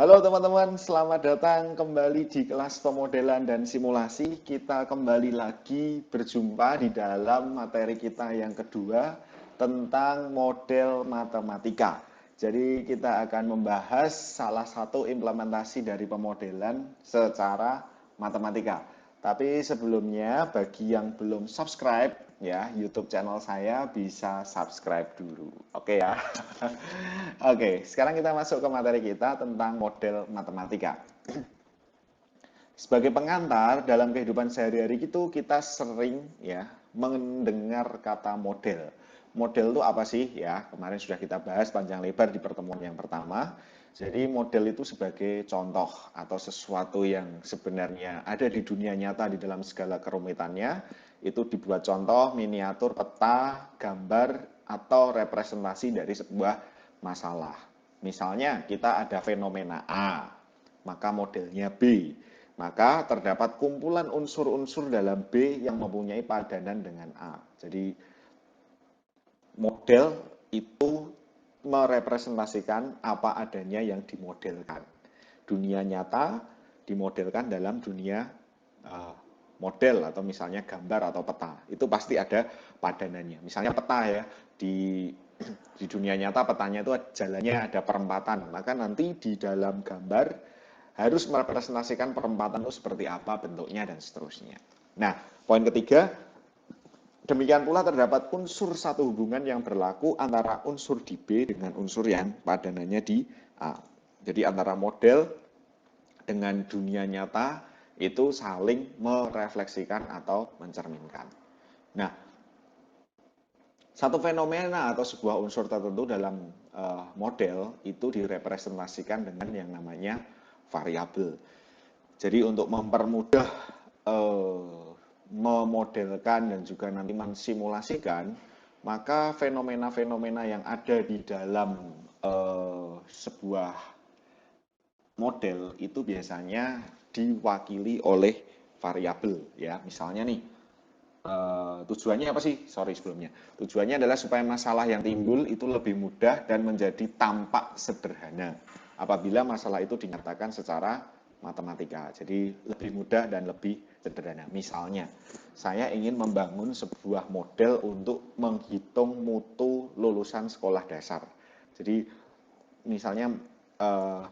Halo teman-teman, selamat datang kembali di kelas pemodelan dan simulasi. Kita kembali lagi berjumpa di dalam materi kita yang kedua tentang model matematika. Jadi kita akan membahas salah satu implementasi dari pemodelan secara matematika. Tapi sebelumnya bagi yang belum subscribe ya YouTube channel saya bisa subscribe dulu. Oke ya. Oke, sekarang kita masuk ke materi kita tentang model matematika. Sebagai pengantar dalam kehidupan sehari-hari itu kita sering ya mendengar kata model. Model itu apa sih? Ya, kemarin sudah kita bahas panjang lebar di pertemuan yang pertama. Jadi model itu sebagai contoh atau sesuatu yang sebenarnya ada di dunia nyata di dalam segala kerumitannya, itu dibuat contoh, miniatur, peta, gambar, atau representasi dari sebuah masalah. Misalnya kita ada fenomena A, maka modelnya B. Maka terdapat kumpulan unsur-unsur dalam B yang mempunyai padanan dengan A. Jadi model itu merepresentasikan apa adanya yang dimodelkan. Dunia nyata dimodelkan dalam dunia model atau misalnya gambar atau peta. Itu pasti ada padanannya. Misalnya peta ya, di dunia nyata petanya itu jalannya ada perempatan. Maka nanti di dalam gambar harus merepresentasikan perempatan itu seperti apa bentuknya dan seterusnya. Nah, poin ketiga, demikian pula terdapat unsur satu hubungan yang berlaku antara unsur di B dengan unsur yang padanannya di A. Jadi antara model dengan dunia nyata itu saling merefleksikan atau mencerminkan. Nah, satu fenomena atau sebuah unsur tertentu dalam model itu direpresentasikan dengan yang namanya variabel. Jadi untuk mempermudah memodelkan dan juga nanti mensimulasikan, maka fenomena-fenomena yang ada di dalam sebuah model itu biasanya diwakili oleh variabel ya. Misalnya nih, tujuannya apa sih? Sorry sebelumnya. Tujuannya adalah supaya masalah yang timbul itu lebih mudah dan menjadi tampak sederhana apabila masalah itu dinyatakan secara matematika. Jadi lebih mudah dan lebih sederhana. Misalnya, saya ingin membangun sebuah model untuk menghitung mutu lulusan sekolah dasar. Jadi misalnya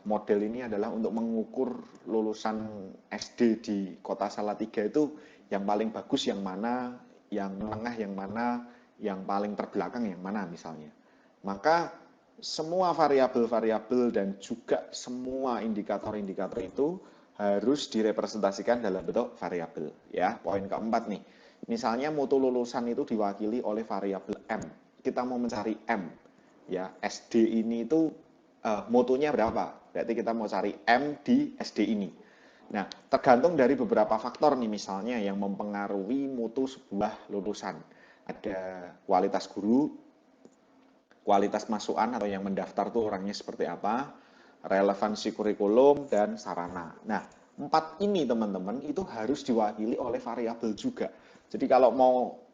model ini adalah untuk mengukur lulusan SD di Kota Salatiga itu yang paling bagus yang mana, yang menengah yang mana, yang paling terbelakang yang mana misalnya. Maka semua variabel-variabel dan juga semua indikator-indikator itu harus direpresentasikan dalam bentuk variabel. Ya, poin keempat nih. Misalnya mutu lulusan itu diwakili oleh variabel M. Kita mau mencari M. Ya, SD ini itu mutunya berapa? Berarti kita mau cari M di SD ini. Nah, tergantung dari beberapa faktor nih misalnya yang mempengaruhi mutu sebuah lulusan. Ada kualitas guru, kualitas masukan atau yang mendaftar tuh orangnya seperti apa, relevansi kurikulum, dan sarana. Nah, empat ini teman-teman itu harus diwakili oleh variabel juga. Jadi kalau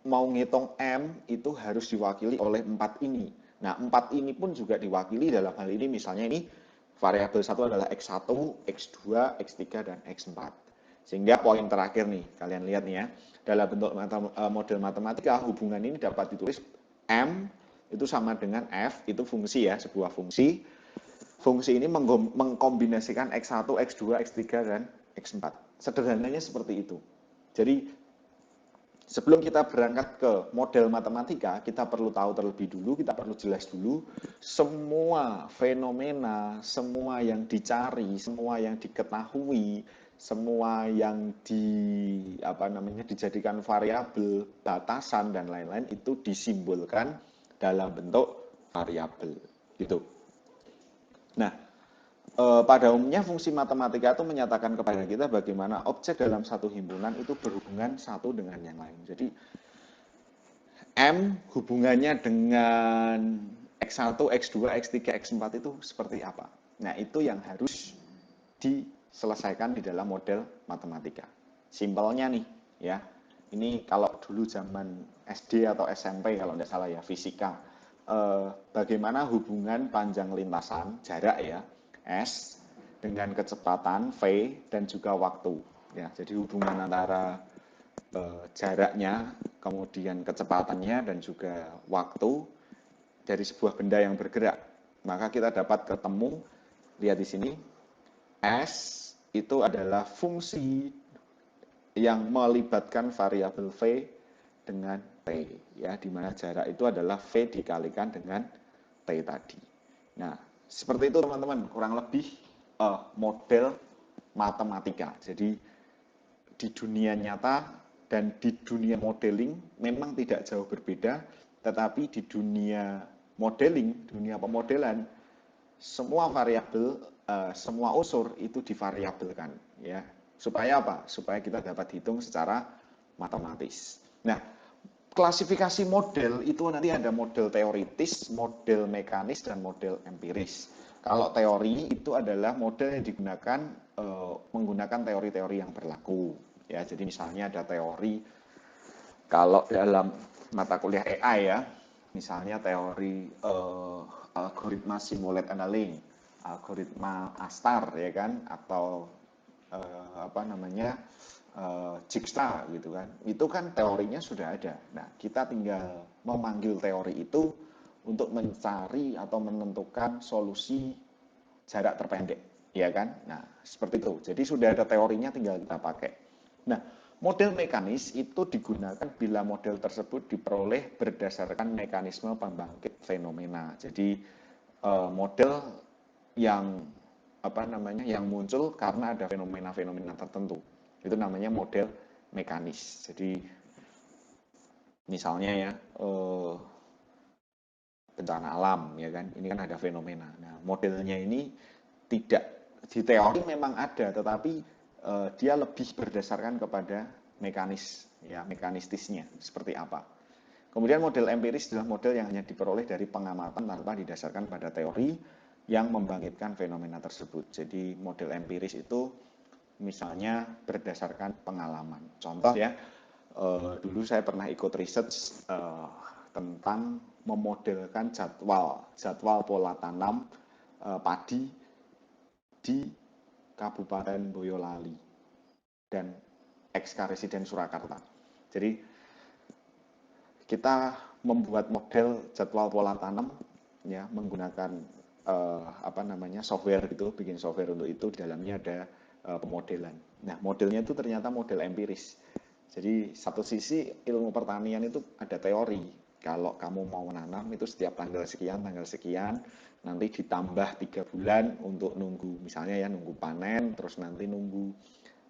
mau ngitung M itu harus diwakili oleh empat ini. Nah, empat ini pun juga diwakili dalam hal ini misalnya ini variabel satu adalah X1, X2, X3, dan X4. Sehingga poin terakhir nih, kalian lihat nih ya, dalam bentuk model matematika hubungan ini dapat ditulis M itu sama dengan F, itu fungsi ya, sebuah fungsi. Fungsi ini mengkombinasikan X1, X2, X3, dan X4. Sederhananya seperti itu. Jadi sebelum kita berangkat ke model matematika, kita perlu tahu terlebih dulu, kita perlu jelas dulu semua fenomena, semua yang dicari, semua yang diketahui, semua yang dijadikan variabel, batasan dan lain-lain itu disimbolkan dalam bentuk variabel gitu. Nah, pada umumnya fungsi matematika itu menyatakan kepada kita bagaimana objek dalam satu himpunan itu berhubungan satu dengan yang lain. Jadi M hubungannya dengan X1, X2, X3, X4 itu seperti apa? Nah, itu yang harus diselesaikan di dalam model matematika. Simpelnya nih, ya. Ini kalau dulu zaman SD atau SMP kalau tidak salah ya, fisika. Bagaimana hubungan panjang lintasan, jarak ya, S, dengan kecepatan V dan juga waktu. Ya, jadi hubungan antara jaraknya, kemudian kecepatannya dan juga waktu dari sebuah benda yang bergerak. Maka kita dapat ketemu, lihat di sini, S itu adalah fungsi yang melibatkan variabel V dengan T, ya, di mana jarak itu adalah V dikalikan dengan T tadi. Nah, seperti itu teman-teman, kurang lebih model matematika. Jadi di dunia nyata dan di dunia modeling memang tidak jauh berbeda, tetapi di dunia modeling, dunia pemodelan, semua variabel, semua unsur itu divariabelkan, ya. Supaya apa? Supaya kita dapat hitung secara matematis. Nah, klasifikasi model itu nanti ada model teoritis, model mekanis, dan model empiris. Kalau teori itu adalah model yang digunakan menggunakan teori-teori yang berlaku. Ya, jadi misalnya ada teori kalau dalam mata kuliah AI ya, misalnya teori algoritma simulate annealing, algoritma ASTAR ya kan, atau Dijkstra gitu kan. Itu kan teorinya sudah ada. Nah, kita tinggal memanggil teori itu untuk mencari atau menentukan solusi jarak terpendek, ya kan? Nah, seperti itu. Jadi sudah ada teorinya, tinggal kita pakai. Nah, model mekanis itu digunakan bila model tersebut diperoleh berdasarkan mekanisme pembangkit fenomena. Jadi model yang yang muncul karena ada fenomena-fenomena tertentu. Itu namanya model mekanis. Jadi misalnya ya bencana alam ya kan, ini kan ada fenomena. Nah, modelnya ini tidak di teori memang ada, tetapi dia lebih berdasarkan kepada mekanistisnya seperti apa. Kemudian model empiris adalah model yang hanya diperoleh dari pengamatan tanpa didasarkan pada teori yang membangkitkan fenomena tersebut. Jadi model empiris itu misalnya berdasarkan pengalaman. Contoh ya, dulu saya pernah ikut research tentang memodelkan jadwal pola tanam padi di Kabupaten Boyolali dan ex-Karesiden Surakarta. Jadi kita membuat model jadwal pola tanam ya menggunakan software gitu, bikin software untuk itu, di dalamnya ada pemodelan. Nah, modelnya itu ternyata model empiris. Jadi satu sisi ilmu pertanian itu ada teori. Kalau kamu mau menanam itu setiap tanggal sekian, nanti ditambah 3 bulan untuk nunggu, misalnya ya nunggu panen, terus nanti nunggu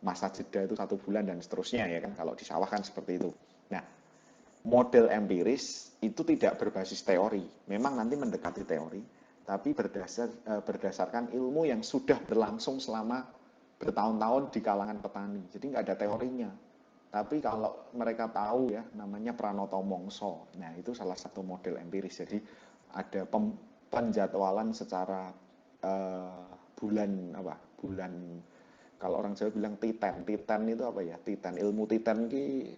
masa jeda itu 1 bulan dan seterusnya ya kan. Kalau di sawah kan seperti itu. Nah, model empiris itu tidak berbasis teori. Memang nanti mendekati teori, tapi berdasarkan ilmu yang sudah berlangsung selama bertahun-tahun di kalangan petani. Jadi nggak ada teorinya. Tapi kalau mereka tahu ya, namanya Pranoto Mongso. Nah, itu salah satu model empiris. Jadi ada penjadwalan secara bulan kalau orang Jawa bilang titan itu apa ya? Ilmu titan ini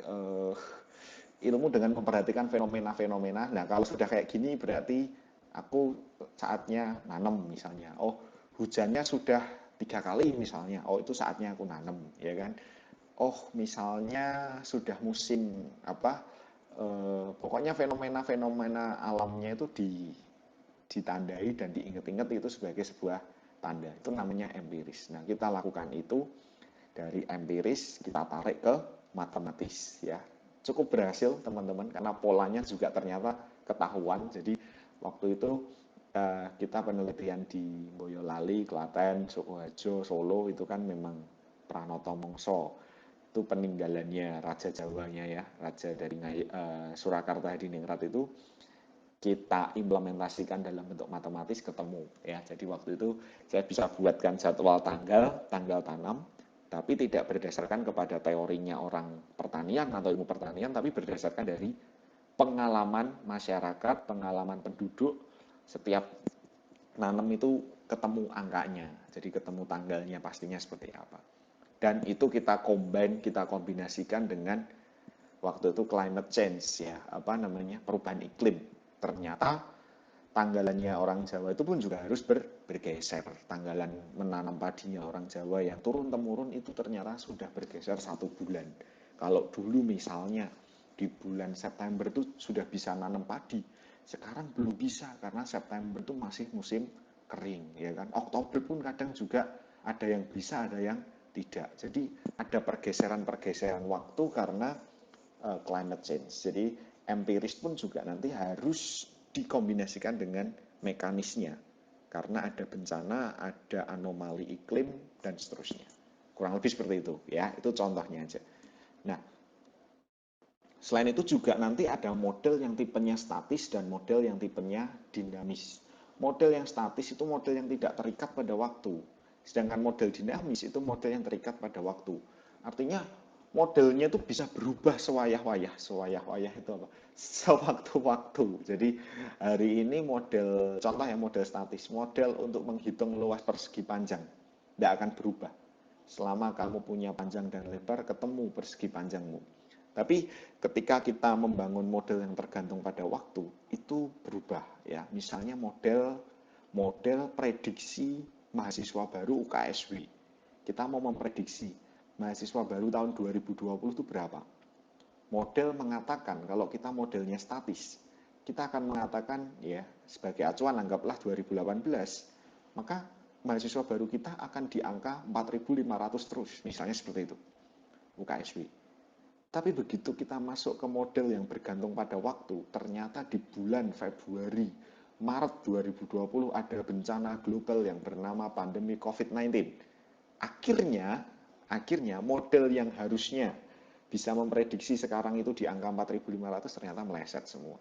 ilmu dengan memperhatikan fenomena-fenomena. Nah, kalau sudah kayak gini berarti aku saatnya nanam misalnya. Oh, hujannya sudah 3 kali misalnya. Oh, itu saatnya aku nanam, ya kan? Oh, misalnya sudah musim pokoknya fenomena-fenomena alamnya itu ditandai dan diingat-ingat itu sebagai sebuah tanda. Itu namanya empiris. Nah, kita lakukan itu dari empiris kita tarik ke matematis ya. Cukup berhasil teman-teman karena polanya juga ternyata ketahuan. Jadi waktu itu kita penelitian di Boyolali, Klaten, Sukoharjo, Solo itu kan memang Pranoto Mongso. Itu peninggalannya Raja Jawanya ya, Raja dari Surakarta Hadiningrat itu kita implementasikan dalam bentuk matematis ketemu ya. Jadi waktu itu saya bisa buatkan jadwal tanggal tanam, tapi tidak berdasarkan kepada teorinya orang pertanian atau ilmu pertanian, tapi berdasarkan dari pengalaman masyarakat, pengalaman penduduk. Setiap nanam itu ketemu angkanya, jadi ketemu tanggalnya pastinya seperti apa. Dan itu kita kombinasikan dengan waktu itu climate change ya, perubahan iklim. Ternyata tanggalannya orang Jawa itu pun juga harus bergeser. Tanggalan menanam padinya orang Jawa yang turun-temurun itu ternyata sudah bergeser 1 bulan. Kalau dulu misalnya di bulan September itu sudah bisa nanam padi, sekarang belum bisa karena September itu masih musim kering, ya kan. Oktober pun kadang juga ada yang bisa, ada yang tidak. Jadi ada pergeseran-pergeseran waktu karena climate change. Jadi empiris pun juga nanti harus dikombinasikan dengan mekanisnya karena ada bencana, ada anomali iklim dan seterusnya. Kurang lebih seperti itu ya, itu contohnya aja. Nah, selain itu juga nanti ada model yang tipenya statis dan model yang tipenya dinamis. Model yang statis itu model yang tidak terikat pada waktu. Sedangkan model dinamis itu model yang terikat pada waktu. Artinya modelnya itu bisa berubah sewayah-wayah. Sewayah-wayah itu apa? Sewaktu-waktu. Jadi hari ini model, contoh ya model statis, model untuk menghitung luas persegi panjang. Tidak akan berubah. Selama kamu punya panjang dan lebar, ketemu persegi panjangmu. Tapi ketika kita membangun model yang tergantung pada waktu, itu berubah ya. Misalnya model prediksi mahasiswa baru UKSW. Kita mau memprediksi mahasiswa baru tahun 2020 itu berapa? Model mengatakan kalau kita modelnya statis, kita akan mengatakan ya sebagai acuan anggaplah 2018, maka mahasiswa baru kita akan di angka 4.500 terus, misalnya seperti itu UKSW. Tapi begitu kita masuk ke model yang bergantung pada waktu, ternyata di bulan Februari, Maret 2020 ada bencana global yang bernama pandemi COVID-19. Akhirnya model yang harusnya bisa memprediksi sekarang itu di angka 4.500 ternyata meleset semua.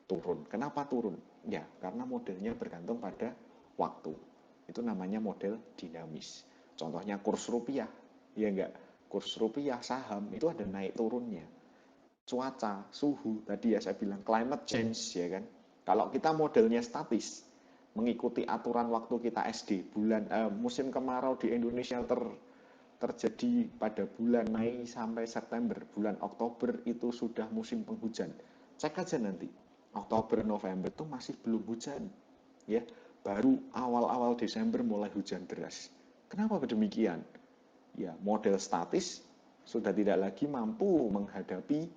Turun. Kenapa turun? Ya, karena modelnya bergantung pada waktu. Itu namanya model dinamis. Contohnya kurs rupiah. Ya enggak? Kurs rupiah, saham itu ada naik turunnya. Cuaca, suhu, tadi ya saya bilang climate change ya kan. Kalau kita modelnya statis, mengikuti aturan waktu kita SD, musim kemarau di Indonesia terjadi pada bulan Mei sampai September, bulan Oktober itu sudah musim penghujan. Cek aja nanti, Oktober, November itu masih belum hujan, ya. Baru awal-awal Desember mulai hujan deras. Kenapa demikian? Ya, model statis sudah tidak lagi mampu menghadapi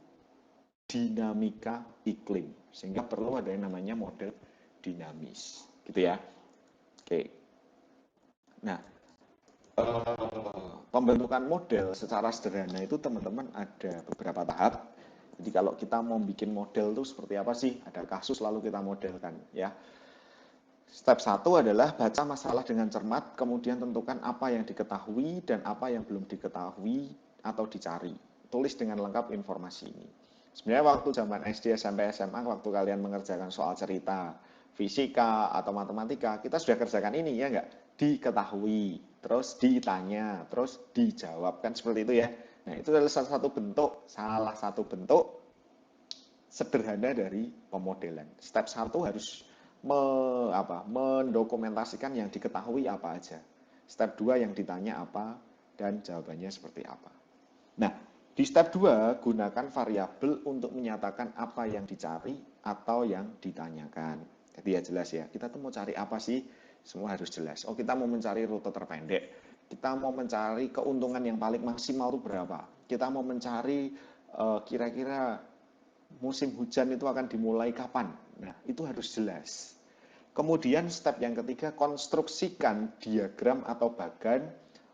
dinamika iklim, sehingga perlu ada yang namanya model dinamis, gitu ya. Oke. Nah, pembentukan model secara sederhana itu teman-teman ada beberapa tahap. Jadi kalau kita mau bikin model itu seperti apa sih? Ada kasus lalu kita modelkan ya. Step 1 adalah baca masalah dengan cermat, kemudian tentukan apa yang diketahui dan apa yang belum diketahui atau dicari. Tulis dengan lengkap informasi ini. Sebenarnya waktu zaman SD, SMP, SMA, waktu kalian mengerjakan soal cerita, fisika, atau matematika, kita sudah kerjakan ini, ya enggak? Diketahui, terus ditanya, terus dijawab, kan seperti itu ya. Nah, itu adalah salah satu bentuk sederhana dari pemodelan. Step 1 harus mendokumentasikan yang diketahui apa aja. Step 2 yang ditanya apa dan jawabannya seperti apa. Nah, di step 2 gunakan variabel untuk menyatakan apa yang dicari atau yang ditanyakan. Jadi ya jelas ya, kita tuh mau cari apa sih? Semua harus jelas. Oh, kita mau mencari rute terpendek. Kita mau mencari keuntungan yang paling maksimal itu berapa? Kita mau mencari kira-kira musim hujan itu akan dimulai kapan? Nah, itu harus jelas. Kemudian step yang ketiga, konstruksikan diagram atau bagan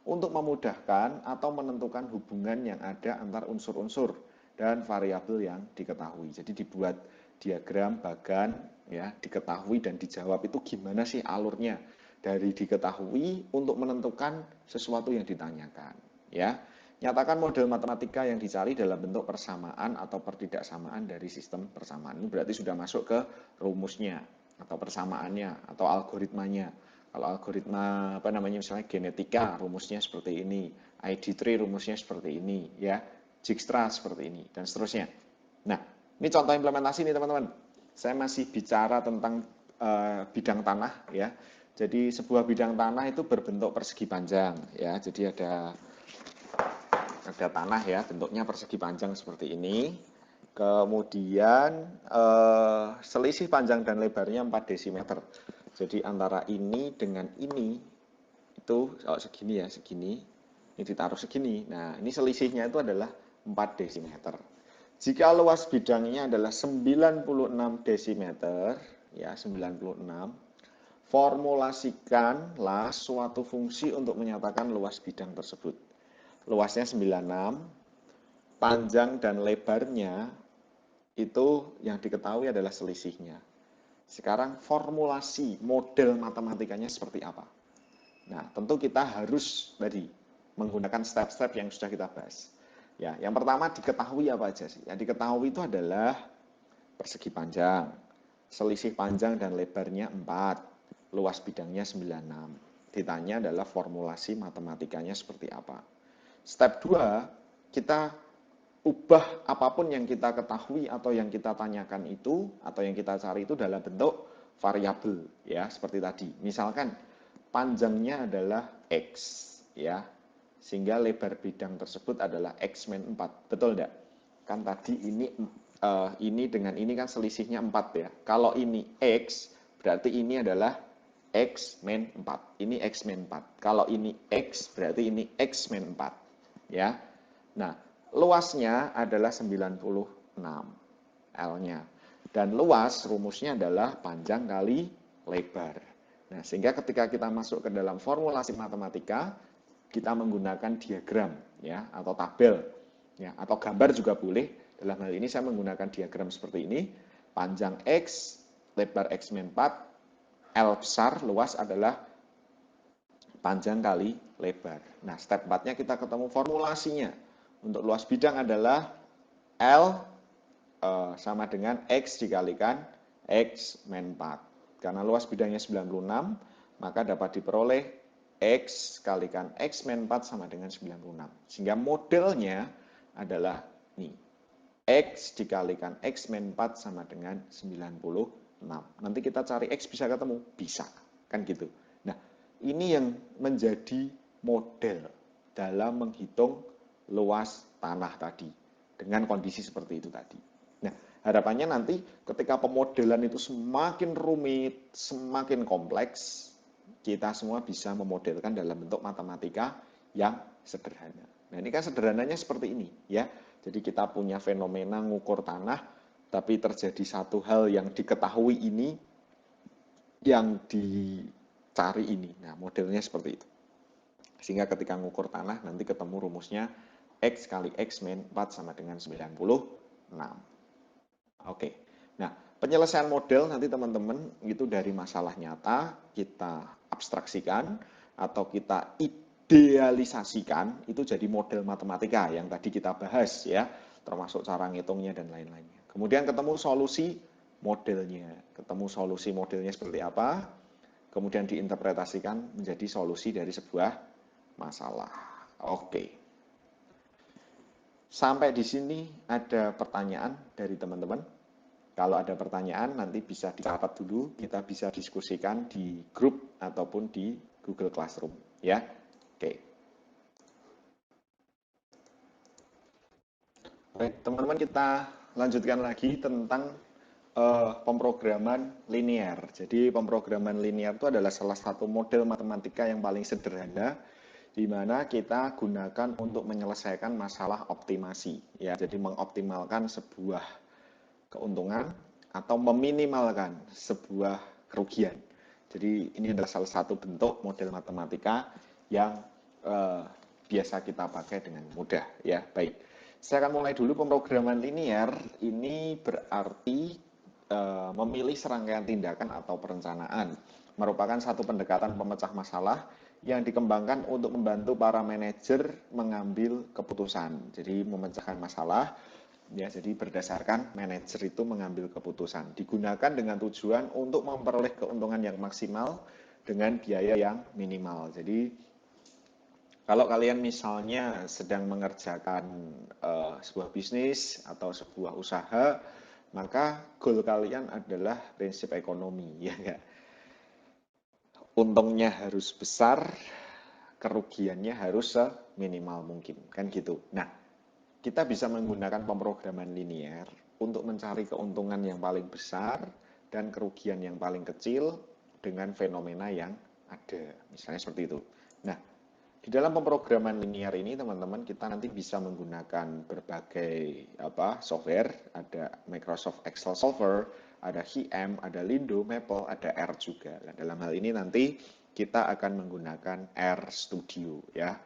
untuk memudahkan atau menentukan hubungan yang ada antar unsur-unsur dan variabel yang diketahui. Jadi dibuat diagram, bagan, ya, diketahui dan dijawab itu gimana sih alurnya dari diketahui untuk menentukan sesuatu yang ditanyakan, ya. Nyatakan model matematika yang dicari dalam bentuk persamaan atau pertidaksamaan dari sistem persamaan. Ini berarti sudah masuk ke rumusnya atau persamaannya atau algoritmanya. Kalau algoritma misalnya genetika rumusnya seperti ini, ID3 rumusnya seperti ini, ya, Dijkstra seperti ini dan seterusnya. Nah, ini contoh implementasi nih teman-teman. Saya masih bicara tentang bidang tanah ya. Jadi sebuah bidang tanah itu berbentuk persegi panjang ya. Jadi ada tanah ya, bentuknya persegi panjang seperti ini. Kemudian selisih panjang dan lebarnya 4 desimeter. Jadi antara ini dengan ini itu segini ya, segini. Ini ditaruh segini. Nah, ini selisihnya itu adalah 4 desimeter. Jika luas bidangnya adalah 96 desimeter, ya 96, formulasikanlah suatu fungsi untuk menyatakan luas bidang tersebut. Luasnya 96, panjang dan lebarnya itu yang diketahui adalah selisihnya. Sekarang formulasi model matematikanya seperti apa? Nah, tentu kita harus tadi menggunakan step-step yang sudah kita bahas. Ya, yang pertama diketahui apa aja sih? Yang diketahui itu adalah persegi panjang, selisih panjang dan lebarnya 4, luas bidangnya 96. Ditanya adalah formulasi matematikanya seperti apa. Step 2, kita ubah apapun yang kita ketahui atau yang kita tanyakan itu atau yang kita cari itu dalam bentuk variabel ya, seperti tadi. Misalkan panjangnya adalah X ya. Sehingga lebar bidang tersebut adalah X min 4. Betul enggak? Kan tadi ini dengan ini kan selisihnya 4 ya. Kalau ini X berarti ini adalah X min 4. Ini X min 4. Kalau ini X berarti ini X min 4 ya. Nah, luasnya adalah 96 L-nya. Dan luas rumusnya adalah panjang kali lebar. Nah, sehingga ketika kita masuk ke dalam formulasi matematika, kita menggunakan diagram ya atau tabel ya atau gambar juga boleh. Dalam hal ini saya menggunakan diagram seperti ini. Panjang X, lebar X min 4, L besar, luas adalah panjang kali lebar. Nah, step 4-nya kita ketemu formulasinya. Untuk luas bidang adalah L sama dengan X dikalikan X min 4. Karena luas bidangnya 96, maka dapat diperoleh X kalikan X min 4 sama dengan 96. Sehingga modelnya adalah ini. X dikalikan X min 4 sama dengan 96. Nanti kita cari X bisa ketemu? Bisa. Kan gitu. Nah, ini yang menjadi model dalam menghitung luas tanah tadi dengan kondisi seperti itu tadi. Nah, harapannya nanti ketika pemodelan itu semakin rumit, semakin kompleks, kita semua bisa memodelkan dalam bentuk matematika yang sederhana. Nah, ini kan sederhananya seperti ini ya. Jadi kita punya fenomena ngukur tanah, tapi terjadi satu hal yang diketahui ini, yang dicari ini. Nah, modelnya seperti itu. Sehingga ketika ngukur tanah nanti ketemu rumusnya X kali X min 4 sama dengan 96. Oke. Nah, penyelesaian model nanti teman-teman itu dari masalah nyata kita abstraksikan atau kita idealisasikan itu jadi model matematika yang tadi kita bahas ya, termasuk cara ngitungnya dan lain-lainnya. Kemudian ketemu solusi modelnya. Ketemu solusi modelnya seperti apa? Kemudian diinterpretasikan menjadi solusi dari sebuah masalah. Oke. Sampai di sini ada pertanyaan dari teman-teman. Kalau ada pertanyaan nanti bisa dicatat dulu, kita bisa diskusikan di grup ataupun di Google Classroom ya. Oke. Baik, teman-teman kita lanjutkan lagi tentang pemrograman linear. Jadi pemrograman linear itu adalah salah satu model matematika yang paling sederhana di mana kita gunakan untuk menyelesaikan masalah optimasi ya. Jadi mengoptimalkan sebuah keuntungan atau meminimalkan sebuah kerugian. Jadi ini adalah salah satu bentuk model matematika yang biasa kita pakai dengan mudah ya. Baik. Saya akan mulai dulu. Pemrograman linear ini berarti memilih serangkaian tindakan atau perencanaan, merupakan satu pendekatan pemecah masalah yang dikembangkan untuk membantu para manajer mengambil keputusan. Jadi memecahkan masalah ya, jadi berdasarkan manajer itu mengambil keputusan. Digunakan dengan tujuan untuk memperoleh keuntungan yang maksimal dengan biaya yang minimal. Jadi kalau kalian misalnya sedang mengerjakan sebuah bisnis atau sebuah usaha, maka goal kalian adalah prinsip ekonomi, ya enggak? Untungnya harus besar, kerugiannya harus seminimal mungkin, kan gitu. Nah, kita bisa menggunakan pemrograman linear untuk mencari keuntungan yang paling besar dan kerugian yang paling kecil dengan fenomena yang ada. Misalnya seperti itu. Nah, di dalam pemrograman linear ini teman-teman kita nanti bisa menggunakan berbagai software, ada Microsoft Excel Solver, ada HIM, ada Lindo, Maple, ada R juga. Nah, dalam hal ini nanti kita akan menggunakan R Studio ya,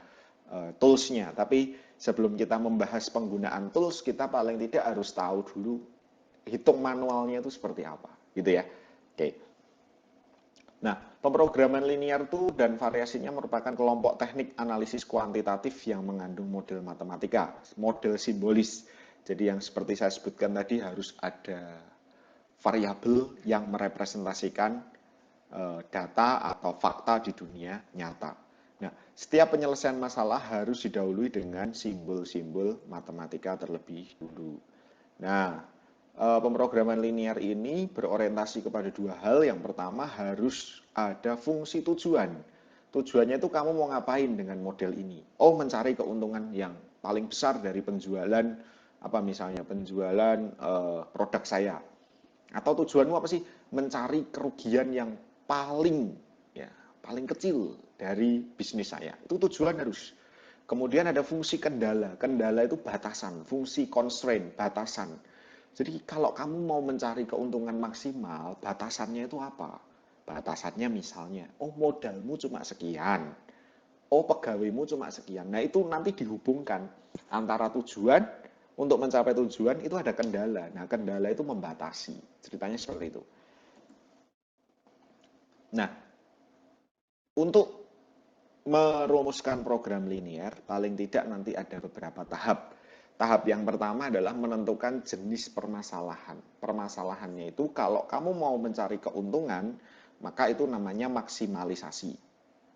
toolsnya. Tapi sebelum kita membahas penggunaan tools, kita paling tidak harus tahu dulu hitung manualnya itu seperti apa, gitu ya. Oke. Nah, pemrograman linear itu dan variasinya merupakan kelompok teknik analisis kuantitatif yang mengandung model matematika, model simbolis. Jadi yang seperti saya sebutkan tadi harus ada variabel yang merepresentasikan data atau fakta di dunia nyata. Nah, setiap penyelesaian masalah harus didahului dengan simbol-simbol matematika terlebih dulu. Nah, pemrograman linear ini berorientasi kepada dua hal. Yang pertama harus ada fungsi tujuan. Tujuannya itu kamu mau ngapain dengan model ini? Oh, mencari keuntungan yang paling besar dari penjualan misalnya penjualan produk saya. Atau tujuanmu apa sih? Mencari kerugian yang paling kecil dari bisnis saya. Itu tujuan harus. Kemudian ada fungsi kendala. Kendala itu batasan, fungsi constraint, batasan. Jadi kalau kamu mau mencari keuntungan maksimal, batasannya itu apa? Batasannya misalnya, oh modalmu cuma sekian, oh pegawaimu cuma sekian. Nah itu nanti dihubungkan antara tujuan, untuk mencapai tujuan itu ada kendala. Nah kendala itu membatasi, ceritanya seperti itu. Nah, untuk merumuskan program linear, paling tidak nanti ada beberapa tahap. Tahap yang pertama adalah menentukan jenis permasalahan. Permasalahannya itu kalau kamu mau mencari keuntungan, maka itu namanya maksimalisasi.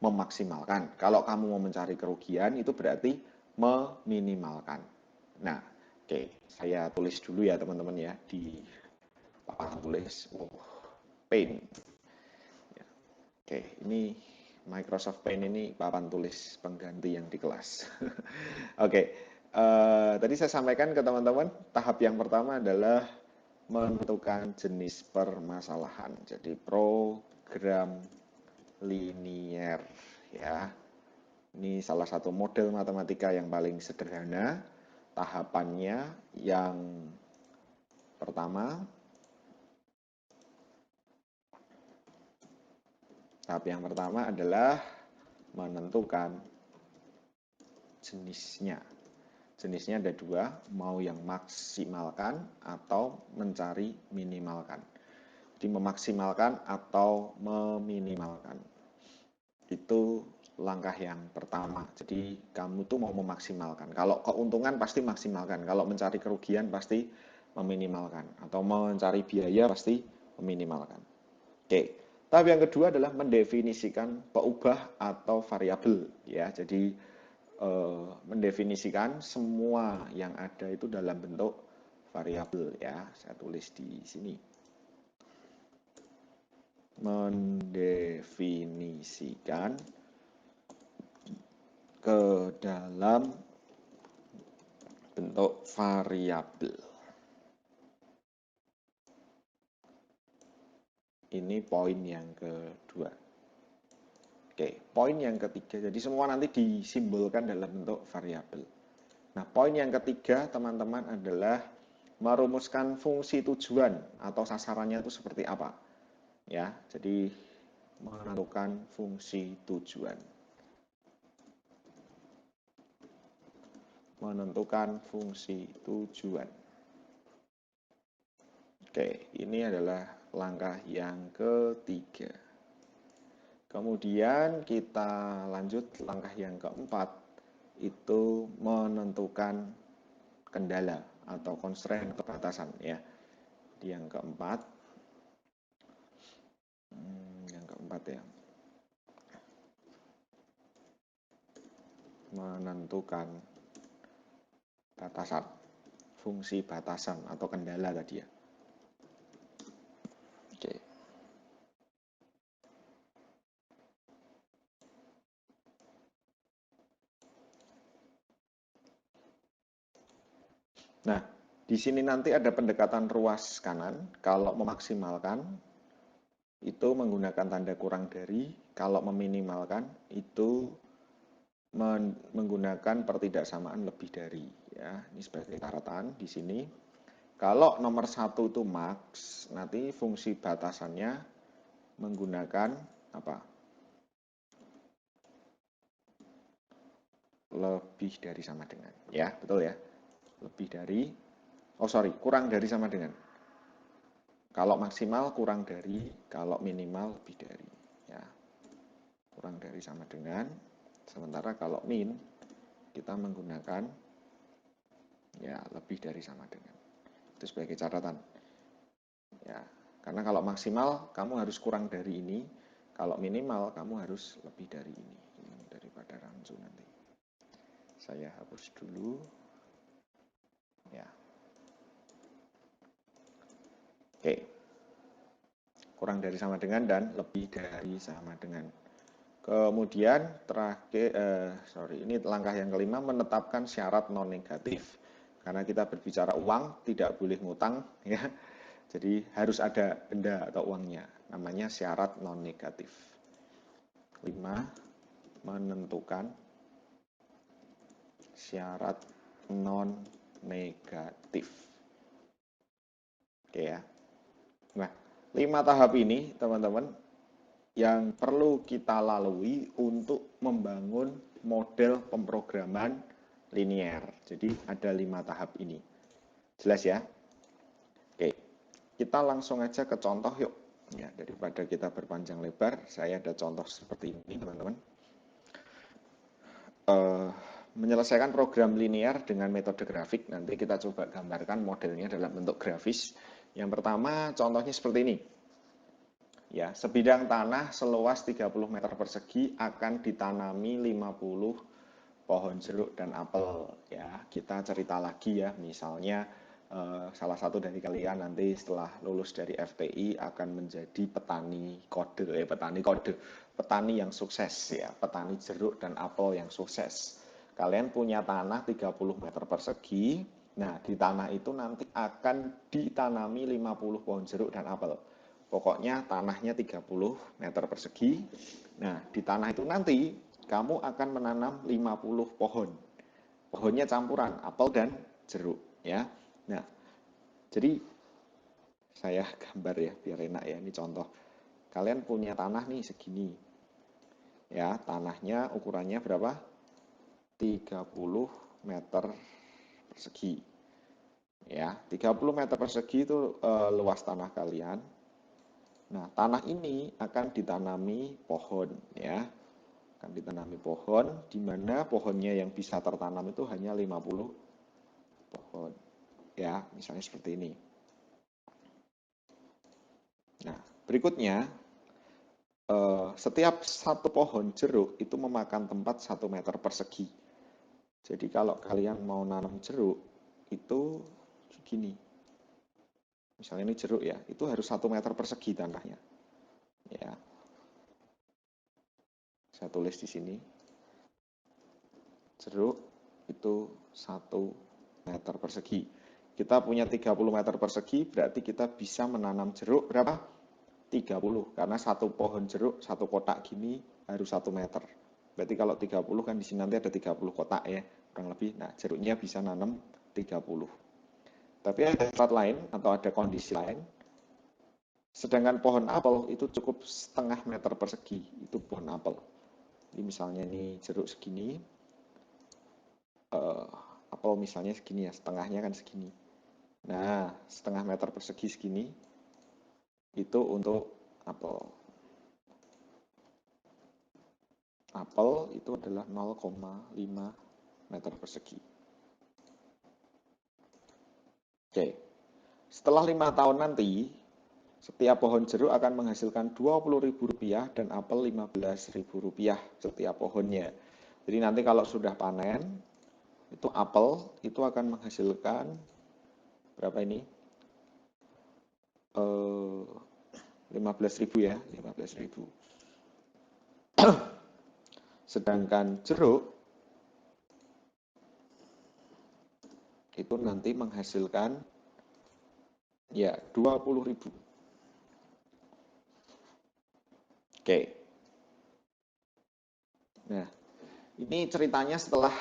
Memaksimalkan. Kalau kamu mau mencari kerugian, itu berarti meminimalkan. Nah, oke, saya tulis dulu ya teman-teman ya di papan tulis. Paint. Oke, ini Microsoft Paint ini papan tulis pengganti yang di kelas. Oke, tadi saya sampaikan ke teman-teman, tahap yang pertama adalah menentukan jenis permasalahan. Jadi program linear ya. Ini salah satu model matematika yang paling sederhana. Tahapannya yang pertama, tahap yang pertama adalah menentukan jenisnya. Jenisnya ada dua, mau yang maksimalkan atau mencari minimalkan. Jadi memaksimalkan atau meminimalkan. Itu langkah yang pertama. Jadi kamu tuh mau memaksimalkan. Kalau keuntungan pasti maksimalkan. Kalau mencari kerugian pasti meminimalkan. Atau mencari biaya pasti meminimalkan. Oke. Tahap yang kedua adalah mendefinisikan peubah atau variabel. Ya, jadi mendefinisikan semua yang ada itu dalam bentuk variabel ya. Saya tulis di sini. Mendefinisikan ke dalam bentuk variabel. Ini poin yang kedua. Oke, poin yang ketiga. Jadi semua nanti disimbolkan dalam bentuk variabel. Nah, poin yang ketiga, teman-teman, adalah merumuskan fungsi tujuan atau sasarannya itu seperti apa. Ya, jadi menentukan fungsi tujuan. Menentukan fungsi tujuan. Oke, ini adalah langkah yang ketiga. Kemudian kita lanjut langkah yang keempat, itu menentukan kendala atau constraint, kebatasan ya. Yang keempat ya, menentukan batasan, fungsi batasan atau kendala tadi ya. Oke. Nah, Di sini nanti ada pendekatan ruas kanan. Kalau memaksimalkan itu menggunakan tanda kurang dari, kalau meminimalkan itu menggunakan pertidaksamaan lebih dari. Ya, ini sebagai catatan di sini. Kalau nomor 1 itu max, nanti fungsi batasannya menggunakan apa? Lebih dari sama dengan. Ya, betul ya. Lebih dari, kurang dari sama dengan. Kalau maksimal kurang dari, kalau minimal lebih dari. Ya, kurang dari sama dengan. Sementara kalau min, kita menggunakan ya lebih dari sama dengan. Itu sebagai catatan. Ya, karena kalau maksimal kamu harus kurang dari ini, kalau minimal kamu harus lebih dari ini. Ini daripada rancu nanti. Saya hapus dulu. Ya. Oke. Kurang dari sama dengan dan lebih dari sama dengan. Kemudian terakhir, ini langkah yang kelima, menetapkan syarat non negatif. Karena kita berbicara uang, tidak boleh ngutang, ya. Jadi harus ada benda atau uangnya. Namanya syarat non negatif. 5. Menentukan syarat non negatif. Oke ya. Nah, 5 tahap ini, teman-teman, yang perlu kita lalui untuk membangun model pemrograman linear. Jadi ada 5 tahap ini. Jelas ya? Oke, kita langsung aja ke contoh yuk. Ya, daripada kita berpanjang lebar, saya ada contoh seperti ini, teman-teman. Menyelesaikan program linear dengan metode grafik. Nanti kita coba gambarkan modelnya dalam bentuk grafis. Yang pertama, contohnya seperti ini. Ya, sebidang tanah seluas 30 meter persegi akan ditanami 50 pohon jeruk dan apel. Ya, kita cerita lagi ya, misalnya salah satu dari kalian nanti setelah lulus dari FTI akan menjadi petani yang sukses ya, petani jeruk dan apel yang sukses. Kalian punya tanah 30 meter persegi. Nah, di tanah itu nanti akan ditanami 50 pohon jeruk dan apel. Pokoknya tanahnya 30 meter persegi. Nah, di tanah itu nanti kamu akan menanam 50 pohon. Pohonnya campuran apel dan jeruk ya. Nah, jadi saya gambar ya biar enak ya, ini contoh. Kalian punya tanah nih segini. Ya, tanahnya ukurannya berapa? 30 meter persegi. Ya, 30 meter persegi itu luas tanah kalian. Nah, tanah ini akan ditanami pohon ya. Akan ditanami pohon, di mana pohonnya yang bisa tertanam itu hanya 50 pohon. Ya, misalnya seperti ini. Nah, berikutnya, setiap satu pohon jeruk itu memakan tempat 1 meter persegi. Jadi kalau kalian mau nanam jeruk, itu gini. Misalnya ini jeruk ya, itu harus 1 meter persegi tanahnya. Ya. Saya tulis di sini. Jeruk itu 1 meter persegi. Kita punya 30 meter persegi, berarti kita bisa menanam jeruk berapa? 30, karena satu pohon jeruk, satu kotak gini harus 1 meter. Berarti kalau 30 kan di sini nanti ada 30 kotak ya, kurang lebih. Nah, jeruknya bisa nanam 30. Tapi ada syarat lain atau ada kondisi lain. Sedangkan pohon apel itu cukup 0,5 meter persegi, itu pohon apel. Ini misalnya ini jeruk segini, apel misalnya segini ya, setengahnya kan segini. Nah, 0,5 meter persegi segini, itu untuk apel. Apel itu adalah 0,5 meter persegi. Oke, setelah 5 tahun nanti, setiap pohon jeruk akan menghasilkan Rp20.000 dan apel Rp15.000 setiap pohonnya. Jadi nanti kalau sudah panen, itu apel itu akan menghasilkan berapa ini? 15.000 ya, 15.000. Sedangkan jeruk itu nanti menghasilkan ya 20.000. Oke. Nah, ini ceritanya setelah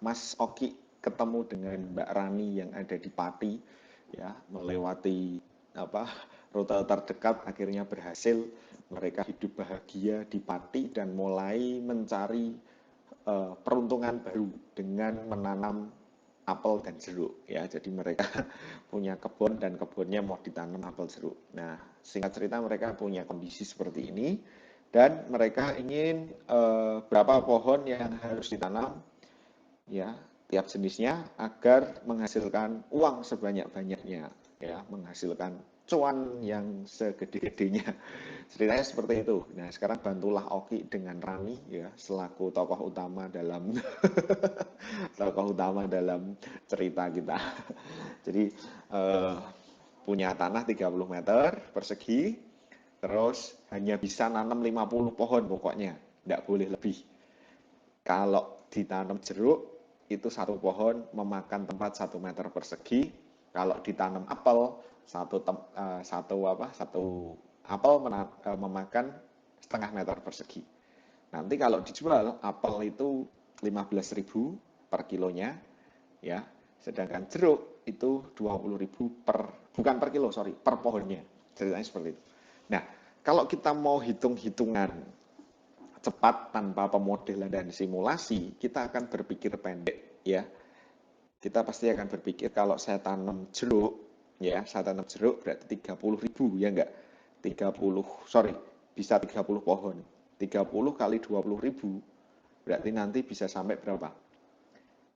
Mas Oki ketemu dengan Mbak Rani yang ada di Pati, ya, melewati rute terdekat, akhirnya berhasil. Mereka hidup bahagia di Pati dan mulai mencari peruntungan baru dengan menanam apel dan jeruk, ya. Jadi mereka punya kebun dan kebunnya mau ditanam apel jeruk. Nah, singkat cerita mereka punya kondisi seperti ini dan mereka ingin berapa pohon yang harus ditanam, ya, tiap jenisnya agar menghasilkan uang sebanyak-banyaknya, ya, menghasilkan cuan yang segede-gedenya. Ceritanya seperti itu. Nah, sekarang bantulah Oki dengan Rani, ya, selaku tokoh utama dalam tokoh utama dalam cerita kita. Jadi punya tanah 30 meter persegi, terus hanya bisa nanam 50 pohon pokoknya, tidak boleh lebih. Kalau ditanam jeruk, itu satu pohon memakan tempat 1 meter persegi. Kalau ditanam apel, satu apel memakan setengah meter persegi. Nanti kalau dijual, apel itu 15.000 per kilonya, ya. Sedangkan jeruk itu 20.000 bukan per kilo, sorry, per pohonnya. Ceritanya seperti itu. Nah, kalau kita mau hitung-hitungan cepat tanpa pemodelan dan simulasi, kita akan berpikir pendek, ya. Kita pasti akan berpikir kalau saya tanam jeruk, ya, saya tanam jeruk berarti 30.000, ya enggak? 30, sorry, bisa 30 pohon. 30 kali 20.000 berarti nanti bisa sampai berapa?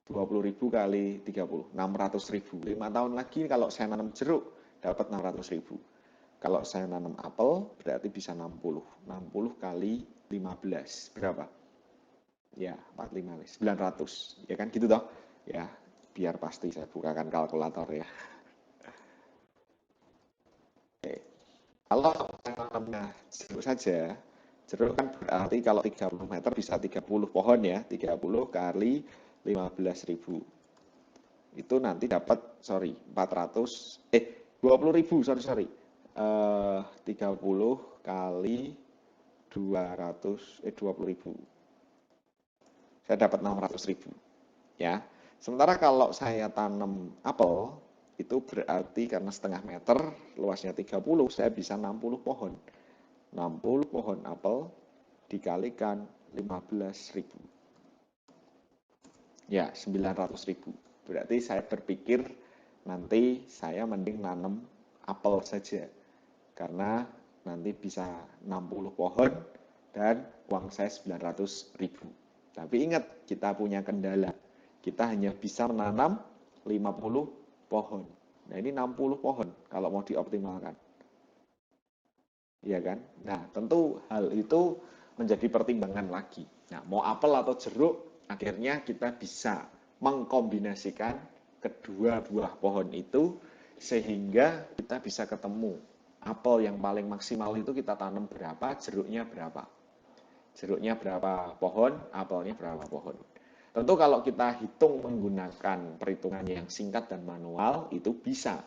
20.000 kali 30, 600.000. 5 tahun lagi kalau saya nanam jeruk dapat 600.000. Kalau saya nanam apel berarti bisa 60. 60 kali 15 berapa? Ya, 45, 900. Ya kan gitu toh? Ya, biar pasti saya bukakan kalkulator ya. Oke. Kalau tanamnya jeruk saja, jeruk kan berarti kalau 30 meter bisa 30 pohon ya, 30 kali 15.000. Itu nanti dapat, 20.000, sorry. 30 kali 20.000. Saya dapat 600.000, ya. Sementara kalau saya tanam apel, itu berarti karena setengah meter, luasnya 30, saya bisa 60 pohon. 60 pohon apel dikalikan 15.000. Ya, 900.000. Berarti saya berpikir nanti saya mending nanam apel saja. Karena nanti bisa 60 pohon dan uang saya 900.000. Tapi ingat, kita punya kendala. Kita hanya bisa menanam 50 pohon. Nah, ini 60 pohon kalau mau dioptimalkan. Iya kan? Nah, tentu hal itu menjadi pertimbangan lagi. Nah, mau apel atau jeruk, akhirnya kita bisa mengkombinasikan kedua buah pohon itu sehingga kita bisa ketemu apel yang paling maksimal itu kita tanam berapa, jeruknya berapa. Jeruknya berapa pohon, apelnya berapa pohon. Tentu kalau kita hitung menggunakan perhitungan yang singkat dan manual itu bisa.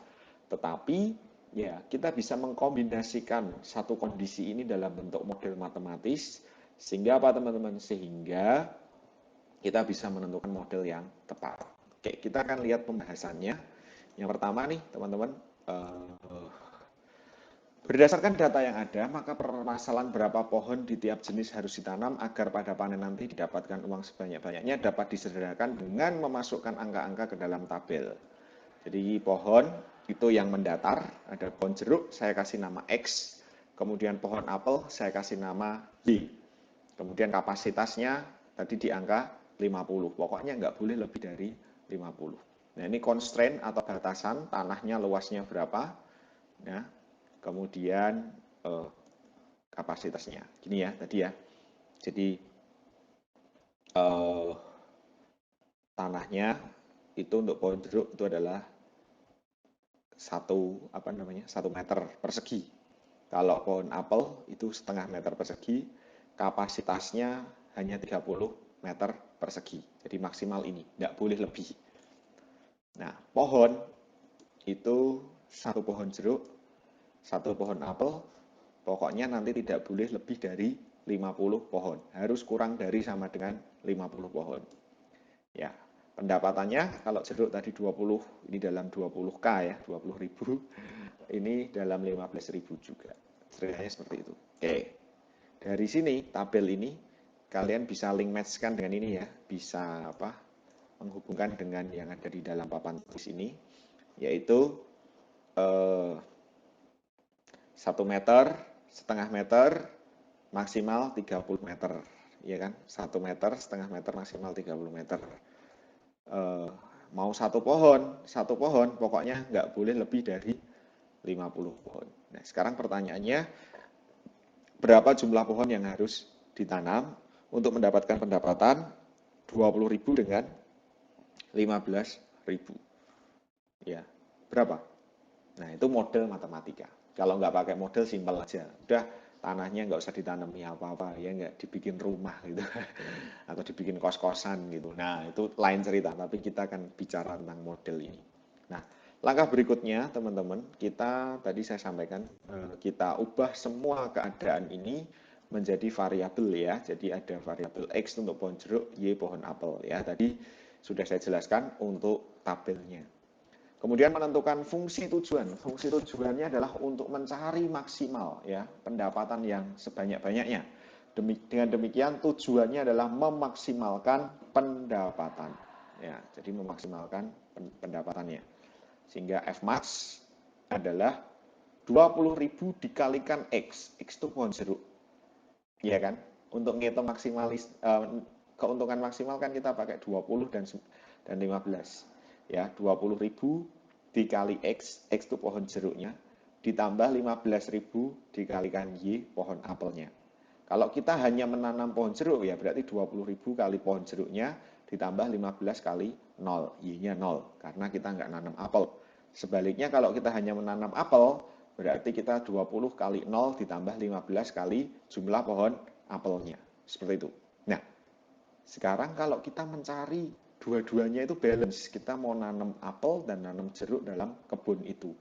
Tetapi ya kita bisa mengkombinasikan satu kondisi ini dalam bentuk model matematis sehingga apa teman-teman? Sehingga kita bisa menentukan model yang tepat. Oke, kita akan lihat pembahasannya. Yang pertama nih teman-teman, berdasarkan data yang ada, maka permasalahan berapa pohon di tiap jenis harus ditanam agar pada panen nanti didapatkan uang sebanyak-banyaknya dapat disederhanakan dengan memasukkan angka-angka ke dalam tabel. Jadi pohon itu yang mendatar, ada pohon jeruk, saya kasih nama X, kemudian pohon apel, saya kasih nama Y. Kemudian kapasitasnya tadi di angka 50, pokoknya nggak boleh lebih dari 50. Nah ini constraint atau batasan, tanahnya luasnya berapa, ya. Kemudian kapasitasnya gini ya tadi ya, jadi tanahnya itu untuk pohon jeruk itu adalah 1 meter persegi. Kalau pohon apel itu setengah meter persegi, kapasitasnya hanya 30 meter persegi, jadi maksimal ini, tidak boleh lebih. Nah, pohon itu satu pohon jeruk, satu pohon apel, pokoknya nanti tidak boleh lebih dari 50 pohon. Harus kurang dari sama dengan 50 pohon. Ya, pendapatannya kalau jeruk tadi 20, ini dalam 20K ya, 20.000. Ini dalam 15.000 juga. Ceritanya seperti itu. Oke. Dari sini tabel ini kalian bisa link matchkan dengan ini ya, bisa menghubungkan dengan yang ada di dalam papan tulis ini, yaitu 1 meter, setengah meter, maksimal 30 meter, ya kan? 1 meter, setengah meter, maksimal 30 meter. Mau satu pohon, pokoknya nggak boleh lebih dari 50 pohon. Nah, sekarang pertanyaannya, berapa jumlah pohon yang harus ditanam untuk mendapatkan pendapatan 20.000 dengan 15.000? Ya, berapa? Nah, itu model matematika. Kalau nggak pakai model, simpel aja. Udah, tanahnya nggak usah ditanami apa-apa, ya nggak dibikin rumah gitu, atau dibikin kos-kosan gitu. Nah, itu lain cerita, tapi kita akan bicara tentang model ini. Nah, langkah berikutnya, teman-teman, kita tadi saya sampaikan, kita ubah semua keadaan ini menjadi variabel ya. Jadi ada variabel X untuk pohon jeruk, Y pohon apel ya. Tadi sudah saya jelaskan untuk tabelnya. Kemudian menentukan fungsi tujuan. Fungsi tujuannya adalah untuk mencari maksimal ya pendapatan yang sebanyak-banyaknya. Dengan demikian tujuannya adalah memaksimalkan pendapatan. Ya, jadi memaksimalkan pendapatannya. Sehingga Fmax adalah 20.000 dikalikan X. X itu pohon jeruk. Iya kan? Untuk ngitung keuntungan maksimal kan kita pakai 20 dan 15. Ya, 20.000 dikali X, X itu pohon jeruknya, ditambah 15.000 dikalikan Y, pohon apelnya. Kalau kita hanya menanam pohon jeruk, ya berarti 20.000 kali pohon jeruknya, ditambah 15 kali 0, Y-nya 0, karena kita nggak nanam apel. Sebaliknya kalau kita hanya menanam apel, berarti kita 20 kali 0 ditambah 15 kali jumlah pohon apelnya. Seperti itu. Nah, sekarang kalau kita mencari dua-duanya itu balance, kita mau nanam apel dan nanam jeruk dalam kebun itu.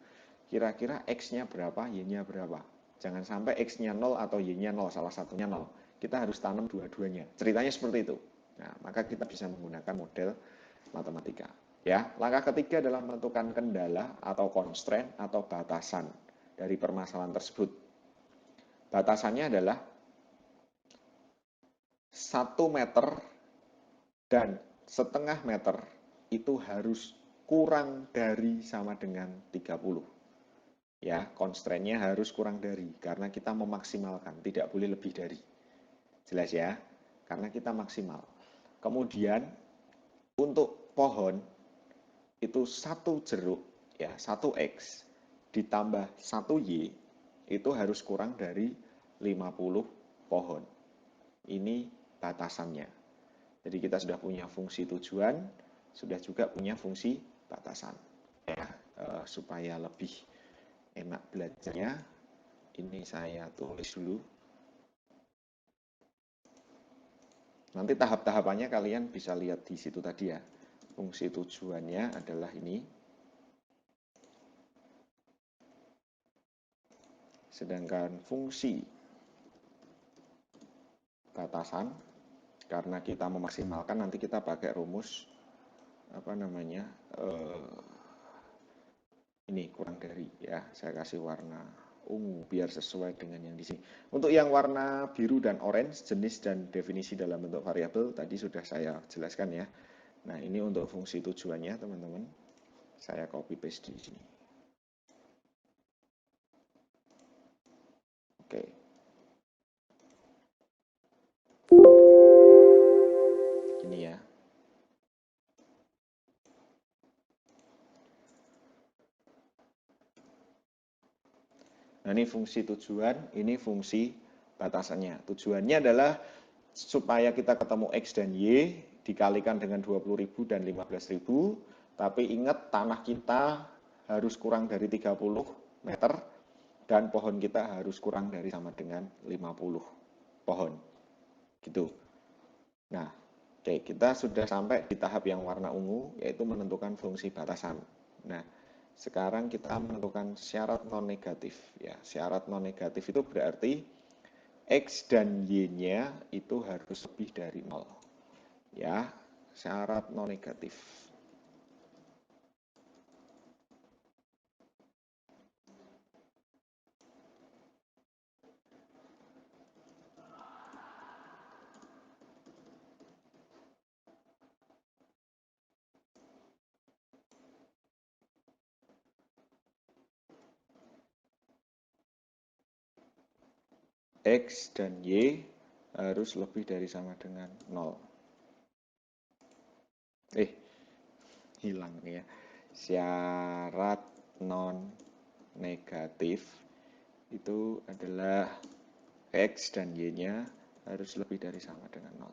Kira-kira X-nya berapa, Y-nya berapa. Jangan sampai X-nya 0 atau Y-nya 0, salah satunya 0. Kita harus tanam dua-duanya. Ceritanya seperti itu. Nah, maka kita bisa menggunakan model matematika. Ya, langkah ketiga adalah menentukan kendala atau constraint atau batasan dari permasalahan tersebut. Batasannya adalah 1 meter dan setengah meter itu harus kurang dari sama dengan 30. Ya, constraint-nya harus kurang dari, karena kita memaksimalkan, tidak boleh lebih dari. Jelas ya? Karena kita maksimal. Kemudian, untuk pohon, itu 1 jeruk, ya 1 X, ditambah 1 Y, itu harus kurang dari 50 pohon. Ini batasannya. Jadi kita sudah punya fungsi tujuan, sudah juga punya fungsi batasan. Ya, supaya lebih enak belajarnya, ini saya tulis dulu. Nanti tahap-tahapannya kalian bisa lihat di situ tadi ya. Fungsi tujuannya adalah ini. Sedangkan fungsi batasan, karena kita memaksimalkan, nanti kita pakai rumus ini kurang dari ya, saya kasih warna ungu biar sesuai dengan yang di sini. Untuk yang warna biru dan orange, jenis dan definisi dalam bentuk variabel tadi sudah saya jelaskan ya. Nah, ini untuk fungsi tujuannya teman-teman, saya copy paste di sini. Oke. Gini ya. Nah, ini fungsi tujuan, ini fungsi batasannya. Tujuannya adalah supaya kita ketemu X dan Y dikalikan dengan 20.000 dan 15.000, tapi ingat tanah kita harus kurang dari 30 meter dan pohon kita harus kurang dari sama dengan 50 pohon. Gitu. Nah, Oke, kita sudah sampai di tahap yang warna ungu, yaitu menentukan fungsi batasan. Nah, sekarang kita menentukan syarat non-negatif. Ya, syarat non-negatif itu berarti X dan Y-nya itu harus lebih dari 0. Ya, syarat non-negatif. X dan Y harus lebih dari sama dengan 0. Hilang nih ya. Syarat non-negatif itu adalah X dan Y-nya harus lebih dari sama dengan 0.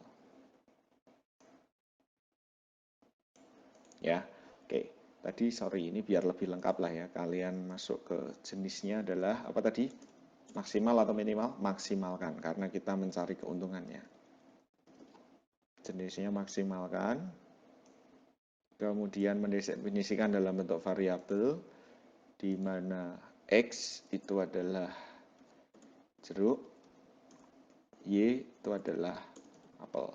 Ya, oke. Tadi sorry, ini biar lebih lengkap lah ya. Kalian masuk ke jenisnya adalah apa tadi? Maksimal atau minimal? Maksimalkan, karena kita mencari keuntungannya. Jenisnya maksimalkan. Kemudian mendefinisikan dalam bentuk variabel, di mana X itu adalah jeruk, Y itu adalah apel.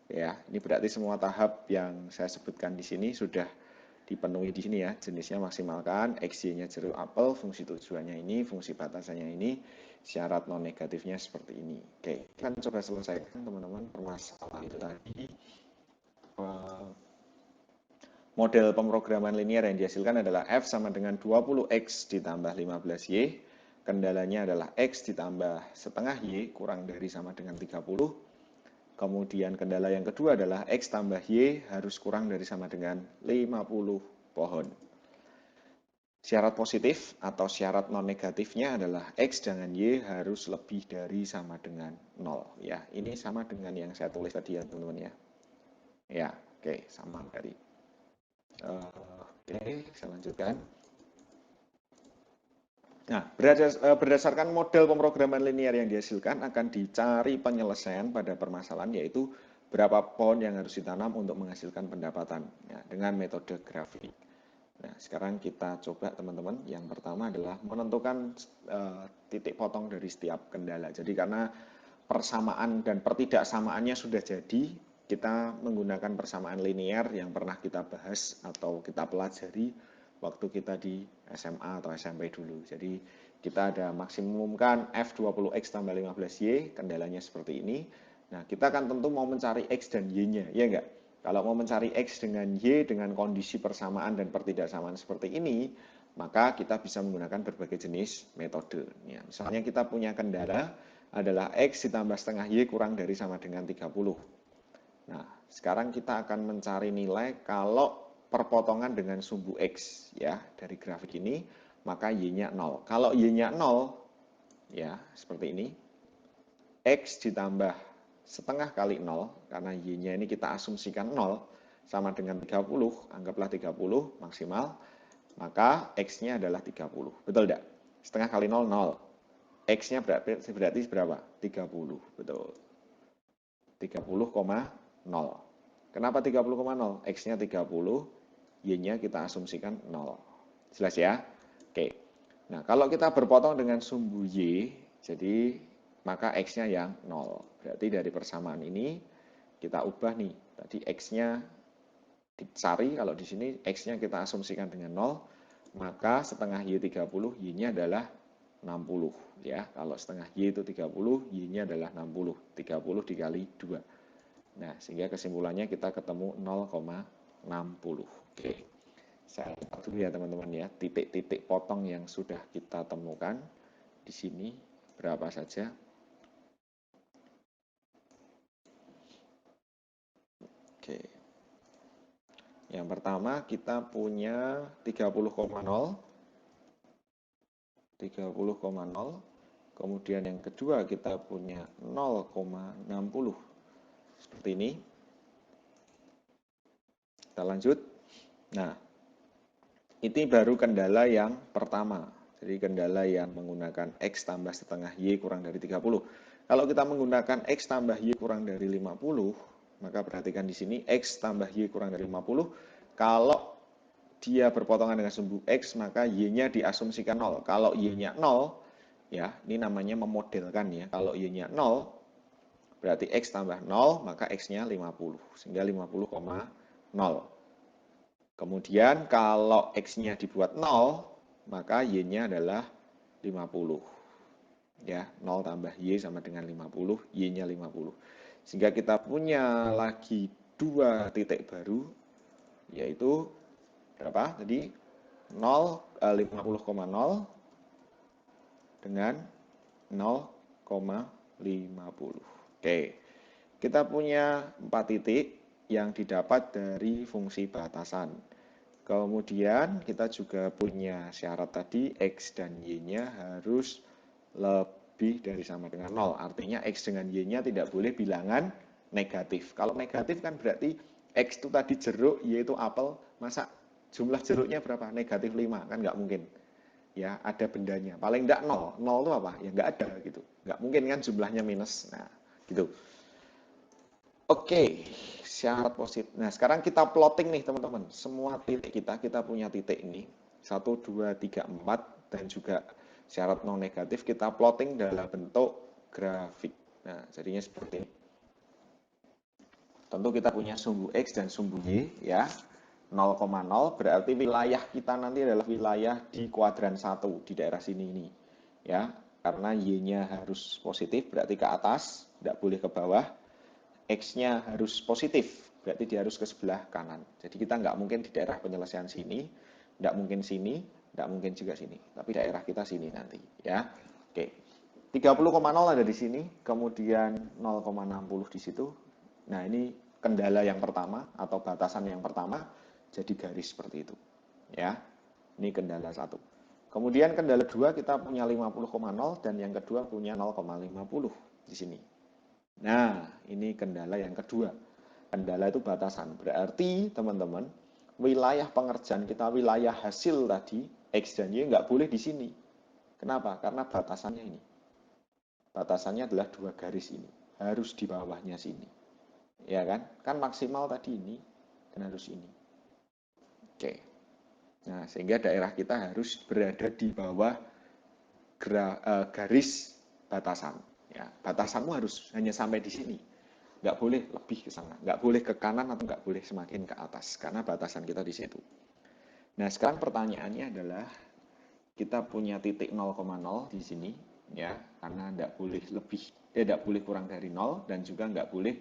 Ya, ini berarti semua tahap yang saya sebutkan di sini sudah dipenuhi di sini ya. Jenisnya maksimalkan, XY-nya jeruk apel, fungsi tujuannya ini, fungsi batasannya ini, syarat non negatifnya seperti ini. Oke, kan coba selesaikan teman-teman permasalahan itu tadi. Model pemrograman linear yang dihasilkan adalah F sama dengan 20X ditambah 15Y. Kendalanya adalah X ditambah setengah Y kurang dari sama dengan 30. Kemudian kendala yang kedua adalah X tambah Y harus kurang dari sama dengan 50 pohon. Syarat positif atau syarat non-negatifnya adalah X dengan Y harus lebih dari sama dengan 0. Ya, ini sama dengan yang saya tulis tadi ya teman-teman ya. Ya, oke, sama tadi. Oke, saya lanjutkan. Nah, berdasarkan model pemrograman linear yang dihasilkan akan dicari penyelesaian pada permasalahan yaitu berapa pohon yang harus ditanam untuk menghasilkan pendapatan ya, dengan metode grafik. Nah, sekarang kita coba teman-teman. Yang pertama adalah menentukan titik potong dari setiap kendala. Jadi karena persamaan dan pertidaksamaannya sudah jadi, kita menggunakan persamaan linear yang pernah kita bahas atau kita pelajari waktu kita di SMA atau SMP dulu. Jadi kita ada maksimumkan F20X tambah 15Y, kendalanya seperti ini. Nah, kita kan tentu mau mencari X dan Y-nya, ya enggak? Kalau mau mencari X dengan Y dengan kondisi persamaan dan pertidaksamaan seperti ini, maka kita bisa menggunakan berbagai jenis metode. Ya, misalnya kita punya kendala adalah X ditambah setengah Y kurang dari sama dengan 30. Nah, sekarang kita akan mencari nilai kalau perpotongan dengan sumbu X ya dari grafik ini, maka Y-nya 0. Kalau Y-nya 0, ya seperti ini, X ditambah setengah kali 0, karena Y-nya ini kita asumsikan 0, sama dengan 30, anggaplah 30 maksimal, maka X-nya adalah 30. Betul tidak? Setengah kali 0, 0. X-nya berarti berapa? 30, betul. 30,0. Kenapa 30,0? X-nya 30, Y-nya kita asumsikan 0. Jelas ya? Oke. Nah, kalau kita berpotong dengan sumbu Y, jadi maka X-nya yang 0. Berarti dari persamaan ini kita ubah nih. Tadi X-nya dicari, kalau di sini X-nya kita asumsikan dengan 0, maka setengah Y 30, Y-nya adalah 60. Ya, kalau setengah Y itu 30, Y-nya adalah 60. 30 dikali 2. Nah, sehingga kesimpulannya kita ketemu 0,60. Oke. Saya lihat dulu ya teman-teman ya, titik-titik potong yang sudah kita temukan di sini berapa saja. Oke. Yang pertama kita punya 30,0. 30,0. Kemudian yang kedua kita punya 0,60. Seperti ini. Kita lanjut. Nah, ini baru kendala yang pertama. Jadi kendala yang menggunakan X tambah setengah Y kurang dari 30. Kalau kita menggunakan X tambah Y kurang dari 50, maka perhatikan di sini X tambah Y kurang dari 50. Kalau dia berpotongan dengan sumbu X, maka Y-nya diasumsikan 0. Kalau Y-nya 0, ya, ini namanya memodelkan ya. Kalau Y-nya 0, berarti X tambah 0, maka X-nya 50. Sehingga 50,0. Kemudian kalau X-nya dibuat 0, maka Y-nya adalah 50. Ya, 0 tambah Y sama dengan 50, Y-nya 50. Sehingga kita punya lagi dua titik baru, yaitu berapa? Jadi 50,0 dengan 0,50. Oke, kita punya 4 titik yang didapat dari fungsi batasan. Kemudian kita juga punya syarat tadi X dan Y-nya harus lebih dari sama dengan 0. Artinya X dengan Y-nya tidak boleh bilangan negatif. Kalau negatif kan berarti X itu tadi jeruk, Y itu apel. Masa jumlah jeruknya berapa? Negatif 5, kan nggak mungkin. Ya, ada bendanya. Paling nggak 0. 0 itu apa? Ya nggak ada gitu. Nggak mungkin kan jumlahnya minus. Nah, gitu. Oke, syarat positif. Nah, sekarang kita plotting nih teman-teman. Semua titik kita punya titik ini. 1, 2, 3, 4. Dan juga syarat non negatif kita plotting dalam bentuk grafik. Nah, jadinya seperti ini. Tentu kita punya sumbu X dan sumbu Y ya. 0,0 berarti wilayah kita nanti adalah wilayah di kuadran 1 di daerah sini ini. Ya, karena Y-nya harus positif berarti ke atas, tidak boleh ke bawah. X-nya harus positif, berarti dia harus ke sebelah kanan. Jadi kita nggak mungkin di daerah penyelesaian sini, nggak mungkin sini, nggak mungkin juga sini. Tapi daerah kita sini nanti, ya. Oke, 30,0 ada di sini, kemudian 0,60 di situ. Nah, ini kendala yang pertama atau batasan yang pertama, jadi garis seperti itu. Ya, ini kendala 1. Kemudian kendala 2 kita punya 50,0 dan yang kedua punya 0,50 di sini. Nah, ini kendala yang kedua. Kendala itu batasan. Berarti, teman-teman, wilayah pengerjaan kita, wilayah hasil tadi, X dan Y nggak boleh di sini. Kenapa? Karena batasannya ini. Batasannya adalah 2 garis ini. Harus di bawahnya sini. Ya kan? Kan maksimal tadi ini, dan harus ini. Oke. Nah, sehingga daerah kita harus berada di bawah garis batasan. Ya, batasanmu harus hanya sampai di sini, nggak boleh lebih ke sana, nggak boleh ke kanan atau nggak boleh semakin ke atas, karena batasan kita di situ. Nah, sekarang pertanyaannya adalah kita punya titik 0,0 di sini, ya, karena nggak boleh lebih, nggak boleh kurang dari 0 dan juga nggak boleh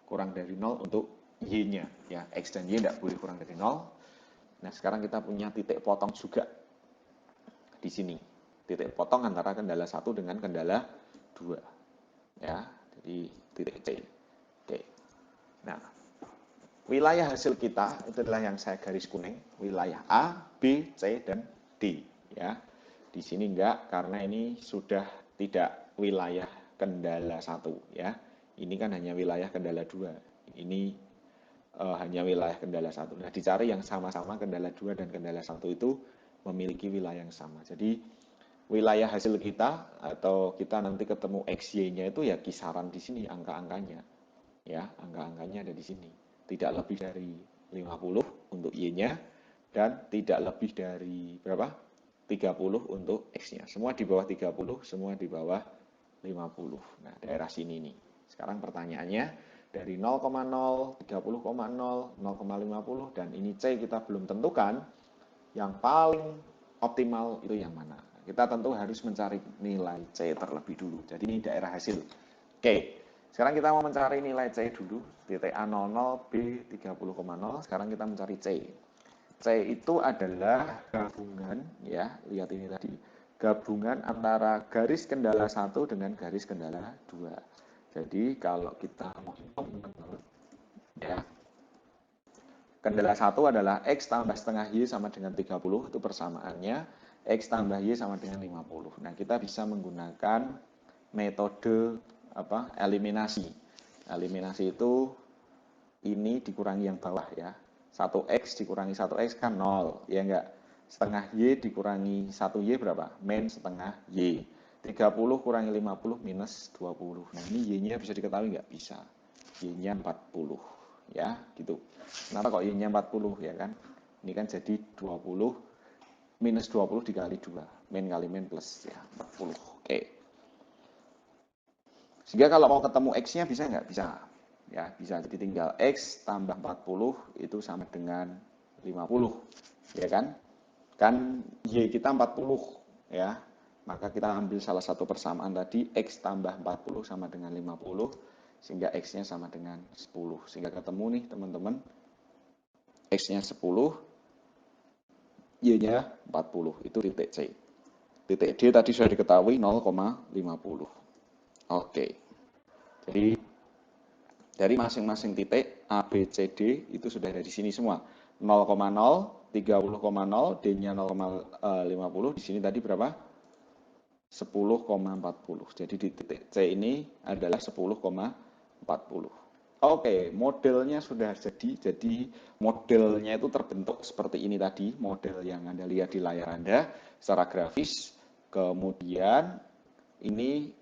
kurang dari 0 untuk Y-nya, ya, X dan Y nggak boleh kurang dari 0. Nah, sekarang kita punya titik potong juga di sini, titik potong antara kendala 1 dengan kendala 2. Ya, jadi titik C. Oke. Nah, wilayah hasil kita itu adalah yang saya garis kuning, wilayah A, B, C, dan D. Ya, di sini enggak karena ini sudah tidak wilayah kendala 1. Ya, ini kan hanya wilayah kendala 2. Ini hanya wilayah kendala 1. Nah, dicari yang sama-sama kendala 2 dan kendala 1 itu memiliki wilayah yang sama. Jadi wilayah hasil kita atau kita nanti ketemu XY-nya itu ya kisaran di sini angka-angkanya. Ya, angka-angkanya ada di sini. Tidak lebih dari 50 untuk Y-nya dan tidak lebih dari berapa? 30 untuk X-nya. Semua di bawah 30, semua di bawah 50. Nah, daerah sini nih. Sekarang pertanyaannya dari 0,0, 30,0, 0,50 dan ini C kita belum tentukan. Yang paling optimal itu yang mana? Kita tentu harus mencari nilai C terlebih dulu. Jadi ini daerah hasil. Oke, sekarang kita mau mencari nilai C dulu. Titik A00, B 30,0. Sekarang kita mencari C. C itu adalah gabungan, ya, lihat ini tadi. Gabungan antara garis kendala 1 dengan garis kendala 2. Jadi kalau kita mau hitung, ya, kendala 1 adalah X tambah setengah Y sama dengan 30, itu persamaannya. X tambah Y sama dengan 50. Nah, kita bisa menggunakan metode eliminasi. Eliminasi itu ini dikurangi yang bawah ya. 1X dikurangi 1X kan 0, ya enggak? Setengah Y dikurangi 1Y berapa? Min setengah Y. 30 kurangi 50 minus 20. Nah, ini Y-nya bisa diketahui enggak? Bisa. Y-nya 40 ya, gitu. Kenapa kok Y-nya 40 ya kan? Ini kan jadi 20 minus 20 dikali 2, min kali min plus ya 40. Oke. Sehingga kalau mau ketemu X-nya bisa nggak? Bisa. Ya, bisa. Jadi tinggal X tambah 40 itu sama dengan 50. Ya kan? Kan Y kita 40 ya. Maka kita ambil salah satu persamaan tadi, X tambah 40 sama dengan 50, sehingga X-nya sama dengan 10. Sehingga ketemu nih teman-teman, X-nya 10, Y-nya 40. Itu titik C. Titik D tadi sudah diketahui 0,50. Oke. Jadi dari masing-masing titik A, B, C, D itu sudah ada di sini semua. 0,0, 30,0, D-nya 0,50. Di sini tadi berapa? 10,40. Jadi di titik C ini adalah 10,40. Oke, modelnya sudah jadi. Jadi modelnya itu terbentuk seperti ini tadi, model yang Anda lihat di layar Anda secara grafis. Kemudian ini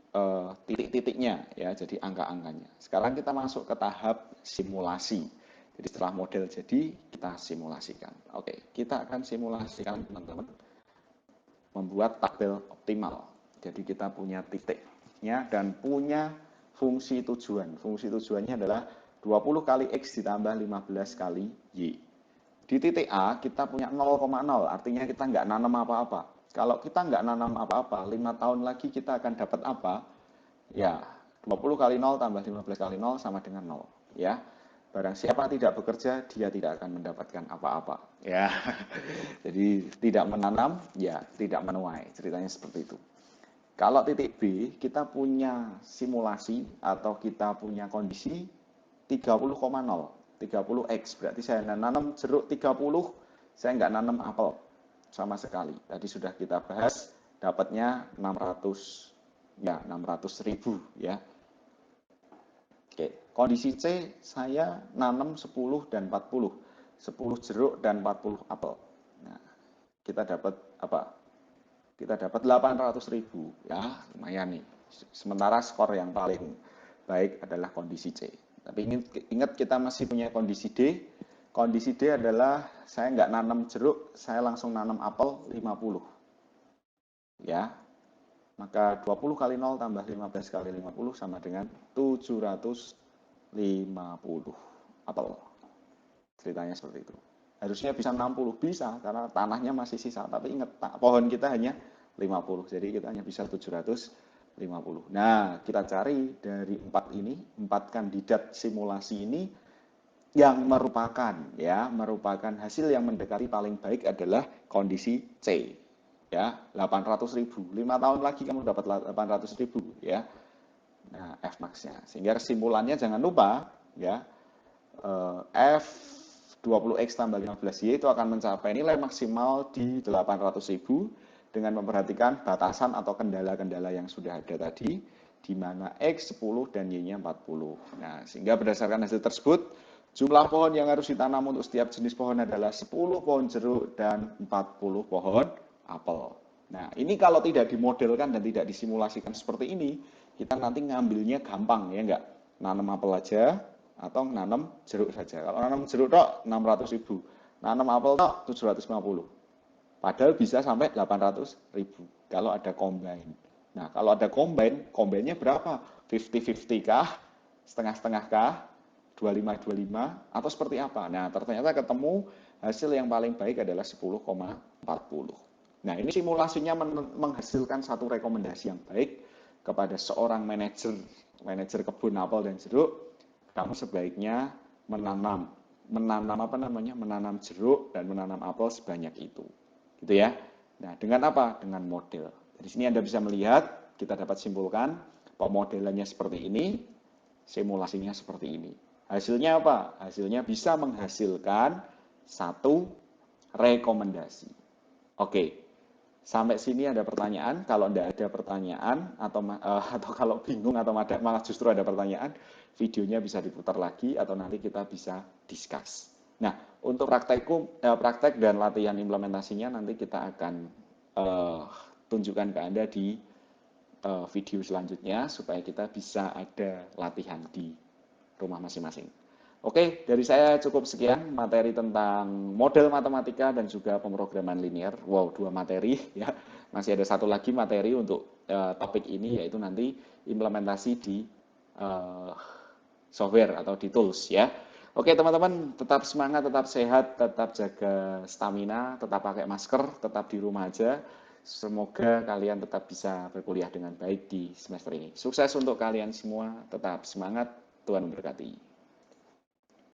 titik-titiknya ya, jadi angka-angkanya. Sekarang kita masuk ke tahap simulasi. Jadi setelah model jadi, kita simulasikan. Oke, kita akan simulasikan teman-teman membuat tabel optimal. Jadi kita punya titiknya dan punya fungsi tujuan. Fungsi tujuannya adalah 20 kali X ditambah 15 kali Y. Di titik A kita punya 0,0, artinya kita nggak nanam apa-apa. Kalau kita nggak nanam apa-apa, 5 tahun lagi kita akan dapat apa? Ya, 20 kali 0 tambah 15 kali 0 sama dengan 0. Ya, barang siapa tidak bekerja, dia tidak akan mendapatkan apa-apa. Ya, jadi tidak menanam, ya tidak menuai. Ceritanya seperti itu. Kalau titik B, kita punya simulasi atau kita punya kondisi 30,0, 30X. Berarti saya nanam jeruk 30, saya nggak nanam apel sama sekali. Tadi sudah kita bahas, dapatnya 600, ya 600.000 ya. Oke, kondisi C, saya nanam 10 dan 40. 10 jeruk dan 40 apel. Nah, kita dapat apa? Kita dapat 800.000 ya, lumayan nih. Sementara skor yang paling baik adalah kondisi C. Tapi ingat kita masih punya kondisi D. Kondisi D adalah saya nggak nanam jeruk, saya langsung nanam apel 50. Ya, maka 20 kali 0 tambah 15 kali 50 sama dengan 750 apel. Ceritanya seperti itu. Harusnya bisa 60, bisa karena tanahnya masih sisa. Tapi ingat, pohon kita hanya 50, jadi kita hanya bisa 750. Nah, kita cari dari 4 ini, 4 kandidat simulasi ini yang merupakan hasil yang mendekati paling baik adalah kondisi C. Ya, 800.000. 5 tahun lagi kamu dapat 800.000 ya. Nah, F max-nya. Sehingga kesimpulannya jangan lupa ya, F 20X tambah 15Y itu akan mencapai nilai maksimal di 800.000 dengan memperhatikan batasan atau kendala-kendala yang sudah ada tadi, di mana X 10 dan Y-nya 40. Nah, sehingga berdasarkan hasil tersebut, jumlah pohon yang harus ditanam untuk setiap jenis pohon adalah 10 pohon jeruk dan 40 pohon apel. Nah, ini kalau tidak dimodelkan dan tidak disimulasikan seperti ini, kita nanti ngambilnya gampang, ya enggak? Nanam apel aja, atau nanam jeruk saja. Kalau nanam jeruk tok 600.000, nanam apel tok 750. Padahal bisa sampai 800.000 kalau ada combine. Nah, kalau ada combine, combine-nya berapa? 50-50 kah? Setengah-setengah kah? 25-25 atau seperti apa? Nah, ternyata ketemu hasil yang paling baik adalah 10,40. Nah, ini simulasinya menghasilkan satu rekomendasi yang baik kepada seorang manajer kebun apel dan jeruk. Kamu sebaiknya menanam menanam jeruk dan menanam apel sebanyak itu, gitu ya. Nah, dengan apa? Dengan model. Di sini Anda bisa melihat, kita dapat simpulkan pemodelannya seperti ini, simulasinya seperti ini. Hasilnya apa? Hasilnya bisa menghasilkan satu rekomendasi. Oke, sampai sini ada pertanyaan. Kalau tidak ada pertanyaan atau kalau bingung atau malah justru ada pertanyaan, videonya bisa diputar lagi atau nanti kita bisa discuss. Nah, untuk praktek dan latihan implementasinya nanti kita akan tunjukkan ke Anda di video selanjutnya supaya kita bisa ada latihan di rumah masing-masing. Oke, dari saya cukup sekian materi tentang model matematika dan juga pemrograman linear. Wow, 2 materi ya. Masih ada satu lagi materi untuk topik ini, yaitu nanti implementasi di eh, software atau di tools ya. Oke teman-teman, tetap semangat, tetap sehat, tetap jaga stamina, tetap pakai masker, tetap di rumah aja. Semoga kalian tetap bisa berkuliah dengan baik di semester ini. Sukses untuk kalian semua, tetap semangat, Tuhan memberkati.